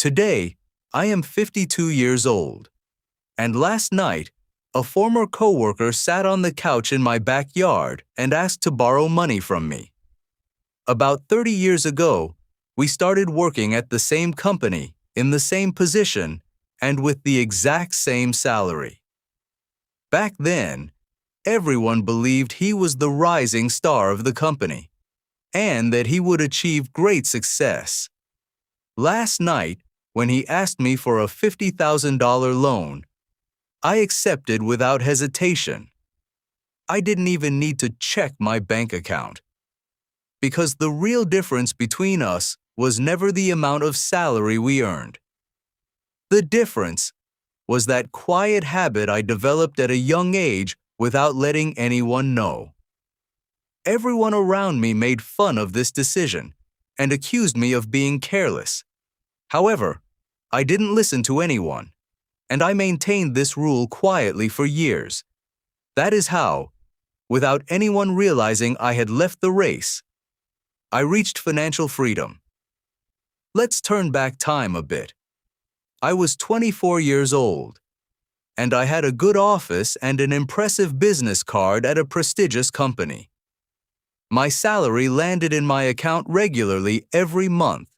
Today, I am 52 years old, and last night, a former coworker sat on the couch in my backyard and asked to borrow money from me. About 30 years ago, we started working at the same company, in the same position, and with the exact same salary. Back then, everyone believed he was the rising star of the company, and that he would achieve great success. Last night, when he asked me for a $50,000 loan, I accepted without hesitation. I didn't even need to check my bank account. Because the real difference between us was never the amount of salary we earned. The difference was that quiet habit I developed at a young age without letting anyone know. Everyone around me made fun of this decision and accused me of being careless. However, I didn't listen to anyone, and I maintained this rule quietly for years. That is how, without anyone realizing I had left the race, I reached financial freedom. Let's turn back time a bit. I was 24 years old, and I had a good office and an impressive business card at a prestigious company. My salary landed in my account regularly every month.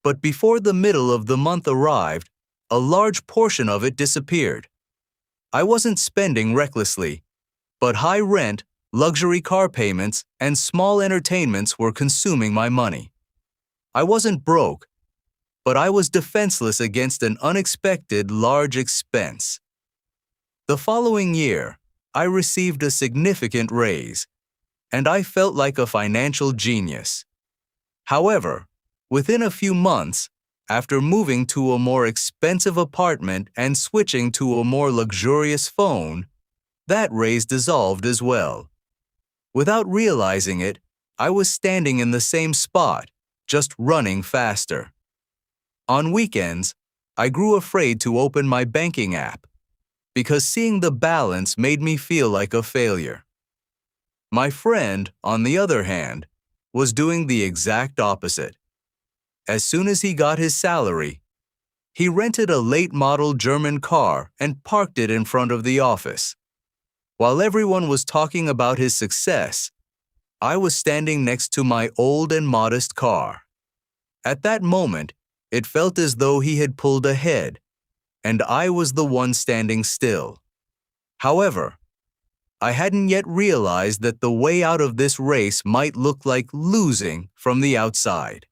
But before the middle of the month arrived, a large portion of it disappeared. I wasn't spending recklessly, but high rent, luxury car payments, and small entertainments were consuming my money. I wasn't broke, but I was defenseless against an unexpected large expense. The following year, I received a significant raise, and I felt like a financial genius. However, within a few months, after moving to a more expensive apartment and switching to a more luxurious phone, that raise dissolved as well. Without realizing it, I was standing in the same spot, just running faster. On weekends, I grew afraid to open my banking app, because seeing the balance made me feel like a failure. My friend, on the other hand, was doing the exact opposite. As soon as he got his salary, he rented a late-model German car and parked it in front of the office. While everyone was talking about his success, I was standing next to my old and modest car. At that moment, it felt as though he had pulled ahead, and I was the one standing still. However, I hadn't yet realized that the way out of this race might look like losing from the outside.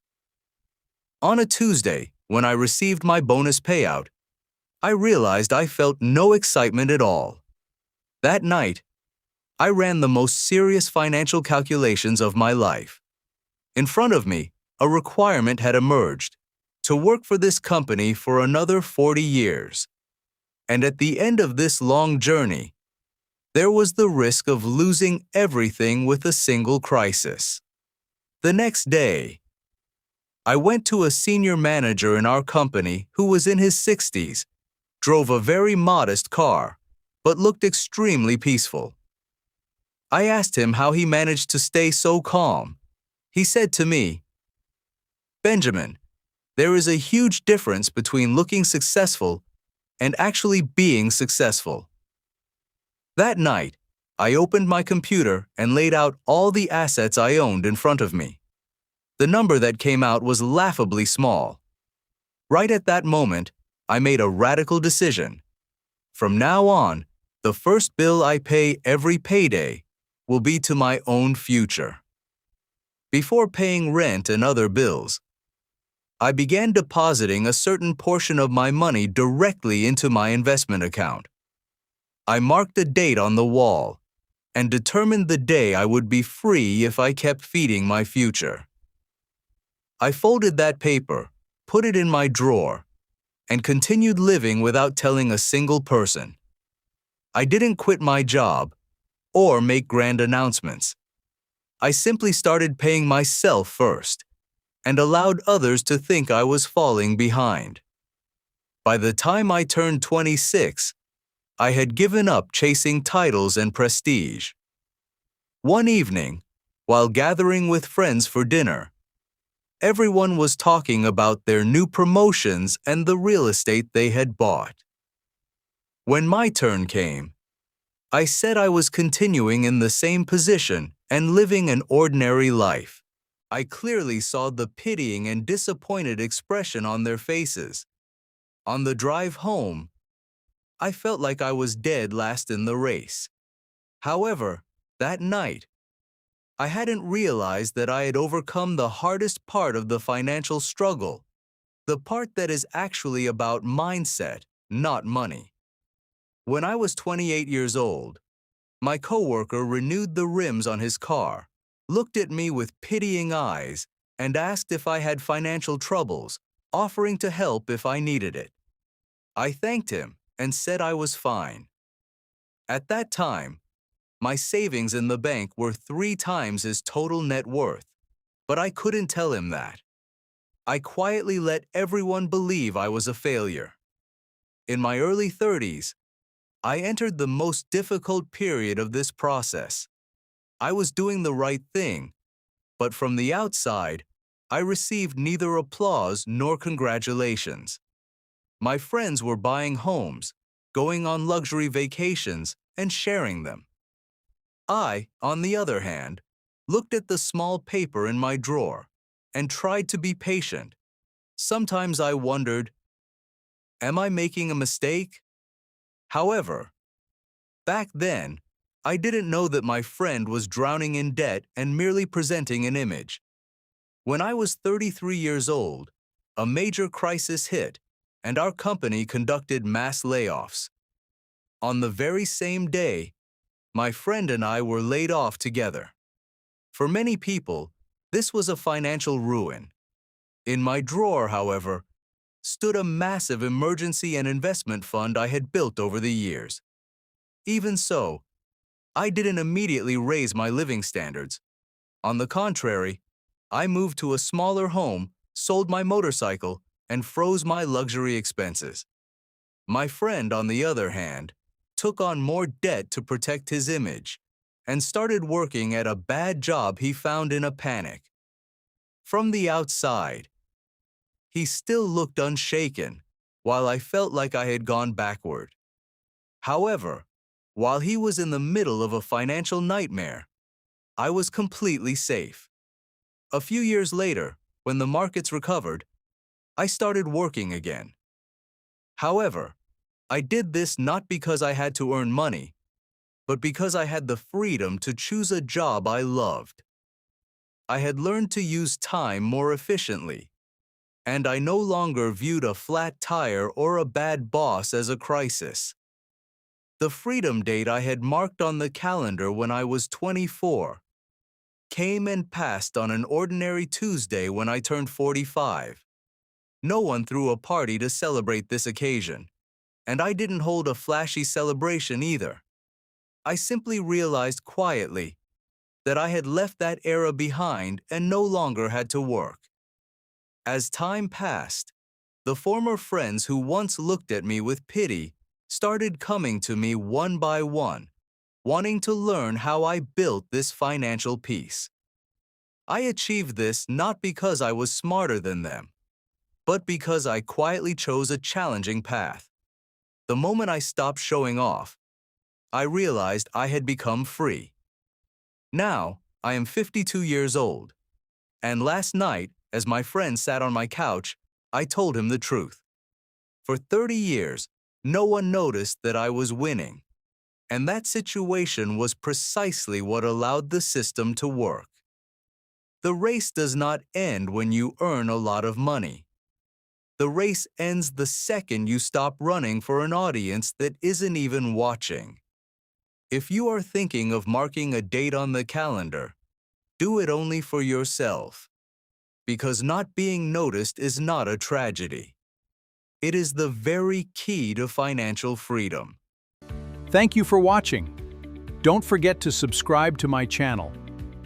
On a Tuesday, when I received my bonus payout, I realized I felt no excitement at all. That night, I ran the most serious financial calculations of my life. In front of me, a requirement had emerged: to work for this company for another 40 years. And at the end of this long journey, there was the risk of losing everything with a single crisis. The next day, I went to a senior manager in our company who was in his 60s, drove a very modest car, but looked extremely peaceful. I asked him how he managed to stay so calm. He said to me, "Benjamin, there is a huge difference between looking successful and actually being successful." That night, I opened my computer and laid out all the assets I owned in front of me. The number that came out was laughably small. Right at that moment, I made a radical decision. From now on, the first bill I pay every payday will be to my own future. Before paying rent and other bills, I began depositing a certain portion of my money directly into my investment account. I marked a date on the wall and determined the day I would be free if I kept feeding my future. I folded that paper, put it in my drawer, and continued living without telling a single person. I didn't quit my job or make grand announcements. I simply started paying myself first and allowed others to think I was falling behind. By the time I turned 26, I had given up chasing titles and prestige. One evening, while gathering with friends for dinner, Everyone was talking about their new promotions and the real estate they had bought. When my turn came, I said I was continuing in the same position and living an ordinary life. I clearly saw the pitying and disappointed expression on their faces. On the drive home, I felt like I was dead last in the race. However, that night, I hadn't realized that I had overcome the hardest part of the financial struggle, the part that is actually about mindset, not money. When I was 28 years old, my coworker renewed the rims on his car, looked at me with pitying eyes, and asked if I had financial troubles, offering to help if I needed it. I thanked him and said I was fine. At that time, my savings in the bank were 3 times his total net worth, but I couldn't tell him that. I quietly let everyone believe I was a failure. In my early 30s, I entered the most difficult period of this process. I was doing the right thing, but from the outside, I received neither applause nor congratulations. My friends were buying homes, going on luxury vacations, and sharing them. I, on the other hand, looked at the small paper in my drawer and tried to be patient. Sometimes I wondered, am I making a mistake? However, back then, I didn't know that my friend was drowning in debt and merely presenting an image. When I was 33 years old, a major crisis hit, and our company conducted mass layoffs. On the very same day, my friend and I were laid off together. For many people, this was a financial ruin. In my drawer, however, stood a massive emergency and investment fund I had built over the years. Even so, I didn't immediately raise my living standards. On the contrary, I moved to a smaller home, sold my motorcycle, and froze my luxury expenses. My friend, on the other hand, took on more debt to protect his image and started working at a bad job he found in a panic. From the outside, he still looked unshaken, while I felt like I had gone backward. However, while he was in the middle of a financial nightmare, I was completely safe. A few years later, when the markets recovered, I started working again. However, I did this not because I had to earn money, but because I had the freedom to choose a job I loved. I had learned to use time more efficiently, and I no longer viewed a flat tire or a bad boss as a crisis. The freedom date I had marked on the calendar when I was 24 came and passed on an ordinary Tuesday when I turned 45. No one threw a party to celebrate this occasion, and I didn't hold a flashy celebration either. I simply realized quietly that I had left that era behind and no longer had to work. As time passed, the former friends who once looked at me with pity started coming to me one by one, wanting to learn how I built this financial peace. I achieved this not because I was smarter than them, but because I quietly chose a challenging path. The moment I stopped showing off, I realized I had become free. Now, I am 52 years old, and last night, as my friend sat on my couch, I told him the truth. For 30 years, no one noticed that I was winning, and that situation was precisely what allowed the system to work. The race does not end when you earn a lot of money. The race ends the second you stop running for an audience that isn't even watching. If you are thinking of marking a date on the calendar, do it only for yourself, because not being noticed is not a tragedy. It is the very key to financial freedom. Thank you for watching. Don't forget to subscribe to my channel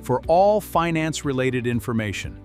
for all finance-related information.